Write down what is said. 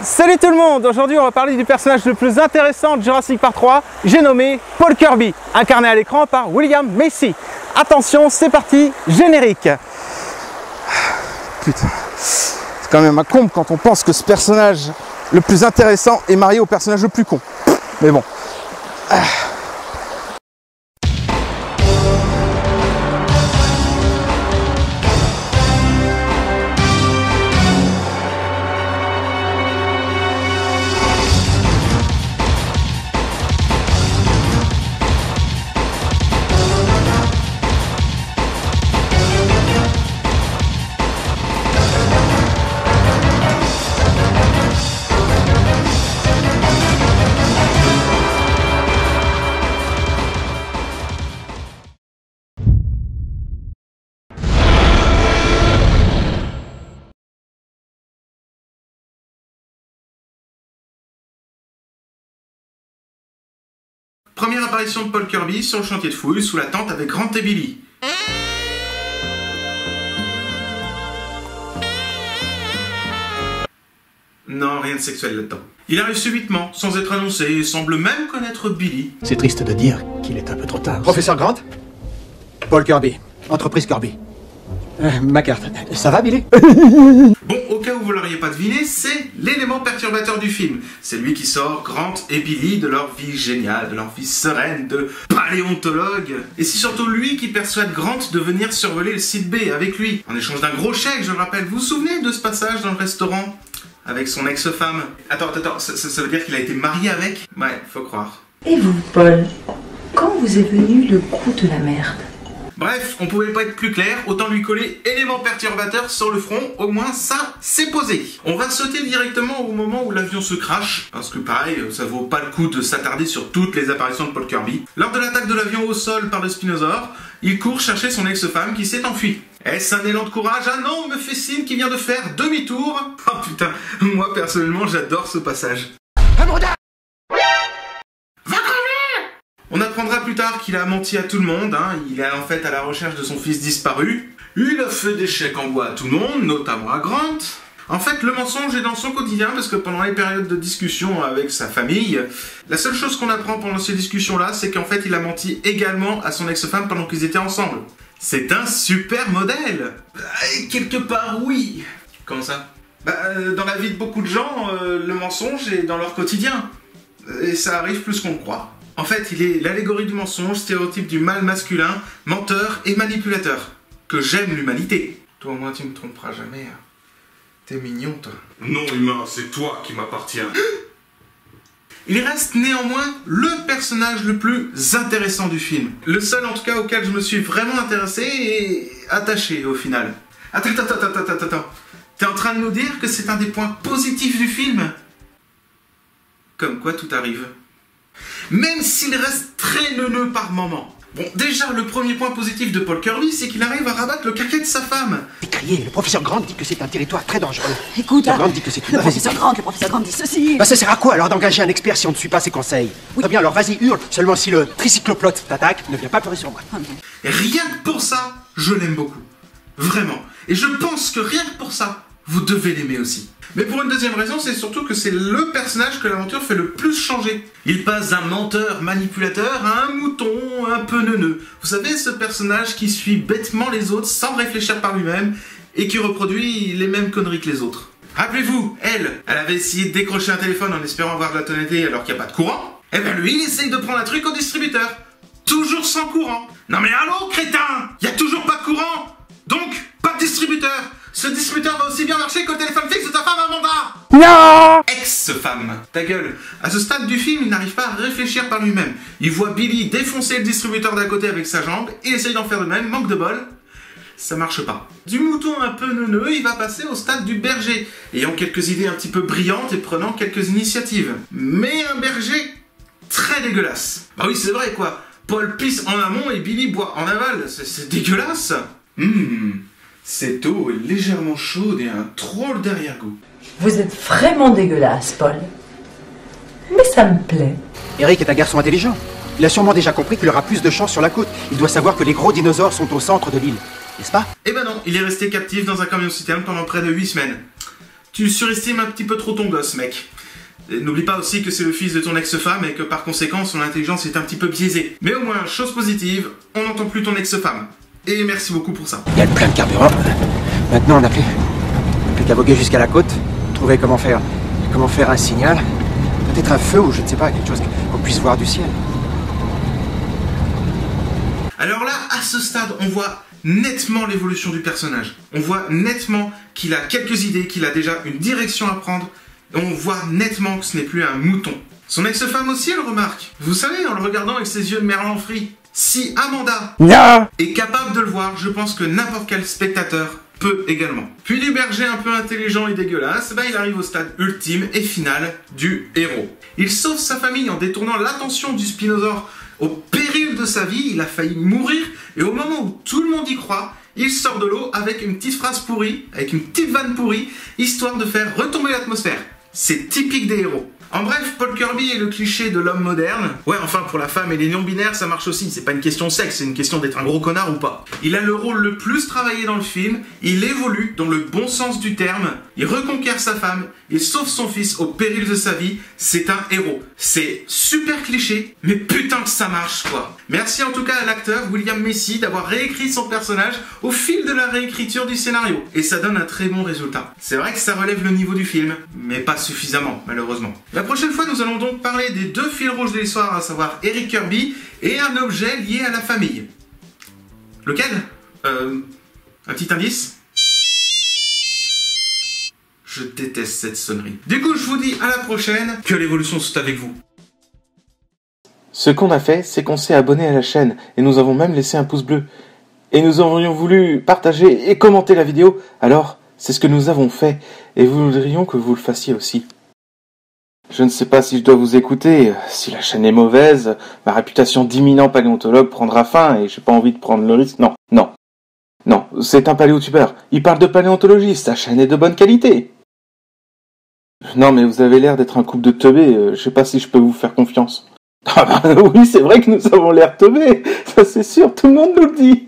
Salut tout le monde, aujourd'hui on va parler du personnage le plus intéressant de Jurassic Park 3, j'ai nommé Paul Kirby, incarné à l'écran par William Macy. Attention, c'est parti, générique. Putain, c'est quand même un comble quand on pense que ce personnage le plus intéressant est marié au personnage le plus con. Mais bon. Première apparition de Paul Kirby sur le chantier de fouille, sous la tente avec Grant et Billy. Non, rien de sexuel là-dedans. Il arrive subitement, sans être annoncé, et semble même connaître Billy. C'est triste de dire qu'il est un peu trop tard. Professeur Grant? Paul Kirby, entreprise Kirby. Ma carte. Ça va, Billy? Bon, au cas où vous l'auriez pas deviné, c'est l'élément perturbateur du film. C'est lui qui sort Grant et Billy de leur vie géniale, de leur vie sereine, de paléontologue. Et c'est surtout lui qui persuade Grant de venir survoler le site B avec lui, en échange d'un gros chèque, je le rappelle. Vous vous souvenez de ce passage dans le restaurant avec son ex-femme? Attends, ça veut dire qu'il a été marié avec? Ouais, faut croire. Et vous, Paul, quand vous est venu le coup de la merde? Bref, on pouvait pas être plus clair, autant lui coller élément perturbateur sur le front, au moins ça, c'est posé. On va sauter directement au moment où l'avion se crache, parce que pareil, ça vaut pas le coup de s'attarder sur toutes les apparitions de Paul Kirby. Lors de l'attaque de l'avion au sol par le Spinosaure, il court chercher son ex-femme qui s'est enfuie. Est-ce un élan de courage? Ah non, me fait signe qu'il vient de faire demi-tour. Oh putain, moi personnellement j'adore ce passage. On apprendra plus tard qu'il a menti à tout le monde, hein. Il est en fait à la recherche de son fils disparu. Il a fait des chèques en bois à tout le monde, notamment à Grant. En fait, le mensonge est dans son quotidien parce que pendant les périodes de discussion avec sa famille, la seule chose qu'on apprend pendant ces discussions-là, c'est qu'en fait, il a menti également à son ex-femme pendant qu'ils étaient ensemble. C'est un super modèle. Quelque part, oui. Comment ça? Dans la vie de beaucoup de gens, le mensonge est dans leur quotidien. Et ça arrive plus qu'on le croit. En fait, il est l'allégorie du mensonge, stéréotype du mâle masculin, menteur et manipulateur. Que j'aime l'humanité. Toi, au moins, tu me tromperas jamais. T'es mignon, toi. Non, humain, c'est toi qui m'appartiens. Il reste néanmoins le personnage le plus intéressant du film. Le seul, en tout cas, auquel je me suis vraiment intéressé et attaché, au final. Attends. T'es en train de nous dire que c'est un des points positifs du film? Comme quoi, tout arrive. Même s'il reste très neuneux par moment. Bon, déjà, le premier point positif de Paul Kirby, c'est qu'il arrive à rabattre le caquet de sa femme. Crier, le professeur Grant dit que c'est un territoire très dangereux. Écoute, Grant dit que c'est une... le professeur Grant dit ceci. Bah ça sert à quoi alors d'engager un expert si on ne suit pas ses conseils? Oui. Très bien, alors vas-y, hurle. Seulement si le tricycloplote t'attaque, ne viens pas pleurer sur moi. Et rien que pour ça, je l'aime beaucoup. Vraiment. Et je pense que rien que pour ça, vous devez l'aimer aussi. Mais pour une deuxième raison, c'est surtout que c'est le personnage que l'aventure fait le plus changer. Il passe d'un menteur manipulateur à un mouton un peu neuneux. Vous savez, ce personnage qui suit bêtement les autres sans réfléchir par lui-même et qui reproduit les mêmes conneries que les autres. Rappelez-vous, elle avait essayé de décrocher un téléphone en espérant avoir de la tonalité alors qu'il n'y a pas de courant. Et ben lui, il essaye de prendre un truc au distributeur. Toujours sans courant. Non mais allô, crétin! Il n'y a toujours pas de courant! Donc, pas de distributeur! Ce distributeur va aussi bien marcher que le téléphone fixe de ta femme Amanda! Non! Ex-femme. Ta gueule. À ce stade du film, il n'arrive pas à réfléchir par lui-même. Il voit Billy défoncer le distributeur d'à côté avec sa jambe et essaye d'en faire de même, manque de bol. Ça marche pas. Du mouton un peu neuneux, il va passer au stade du berger, ayant quelques idées un petit peu brillantes et prenant quelques initiatives. Mais un berger très dégueulasse. Bah oui, c'est vrai quoi. Paul pisse en amont et Billy boit en aval. C'est dégueulasse. Cette eau est légèrement chaude et a un drôle d'arrière-goût. Vous êtes vraiment dégueulasse, Paul. Mais ça me plaît. Eric est un garçon intelligent. Il a sûrement déjà compris qu'il aura plus de chance sur la côte. Il doit savoir que les gros dinosaures sont au centre de l'île. N'est-ce pas? Eh ben non, il est resté captif dans un camion-citerne pendant près de 8 semaines. tu surestimes un petit peu trop ton gosse, mec. N'oublie pas aussi que c'est le fils de ton ex-femme et que par conséquent son intelligence est un petit peu biaisée. Mais au moins, chose positive, on n'entend plus ton ex-femme. Et merci beaucoup pour ça. Il y a le plein de carburant. Maintenant, on n'a plus qu'à voguer jusqu'à la côte, trouver comment faire un signal. Peut-être un feu ou je ne sais pas, quelque chose qu'on puisse voir du ciel. Alors là, à ce stade, on voit nettement l'évolution du personnage. On voit nettement qu'il a quelques idées, qu'il a déjà une direction à prendre. Et on voit nettement que ce n'est plus un mouton. Son ex-femme aussi, elle remarque. Vous savez, en le regardant avec ses yeux de merlan frit. Si Amanda est capable de le voir, je pense que n'importe quel spectateur peut également. Puis du berger un peu intelligent et dégueulasse, il arrive au stade ultime et final du héros. Il sauve sa famille en détournant l'attention du spinosaure au péril de sa vie, il a failli mourir, et au moment où tout le monde y croit, il sort de l'eau avec une petite phrase pourrie, avec une petite vanne pourrie, histoire de faire retomber l'atmosphère. C'est typique des héros. En bref, Paul Kirby est le cliché de l'homme moderne. Ouais, enfin, pour la femme et les non-binaires, ça marche aussi. C'est pas une question de sexe, c'est une question d'être un gros connard ou pas. Il a le rôle le plus travaillé dans le film, il évolue dans le bon sens du terme, il reconquiert sa femme, il sauve son fils au péril de sa vie, c'est un héros. C'est super cliché, mais putain que ça marche, quoi. Merci en tout cas à l'acteur William Macy d'avoir réécrit son personnage au fil de la réécriture du scénario. Et ça donne un très bon résultat. C'est vrai que ça relève le niveau du film, mais pas suffisamment, malheureusement. La prochaine fois, nous allons donc parler des deux fils rouges de l'histoire, à savoir Eric Kirby et un objet lié à la famille. Lequel un petit indice? Je déteste cette sonnerie. Du coup, je vous dis à la prochaine, que l'évolution soit avec vous. Ce qu'on a fait, c'est qu'on s'est abonné à la chaîne, et nous avons même laissé un pouce bleu. Et nous aurions voulu partager et commenter la vidéo, alors c'est ce que nous avons fait, et nous voudrions que vous le fassiez aussi. Je ne sais pas si je dois vous écouter, si la chaîne est mauvaise, ma réputation d'imminent paléontologue prendra fin, et j'ai pas envie de prendre le risque. Non, c'est un paléotubeur, il parle de paléontologie, sa chaîne est de bonne qualité. Non mais vous avez l'air d'être un couple de teubés, je sais pas si je peux vous faire confiance. Ah bah oui, c'est vrai que nous avons l'air teubés, ça c'est sûr, tout le monde nous le dit.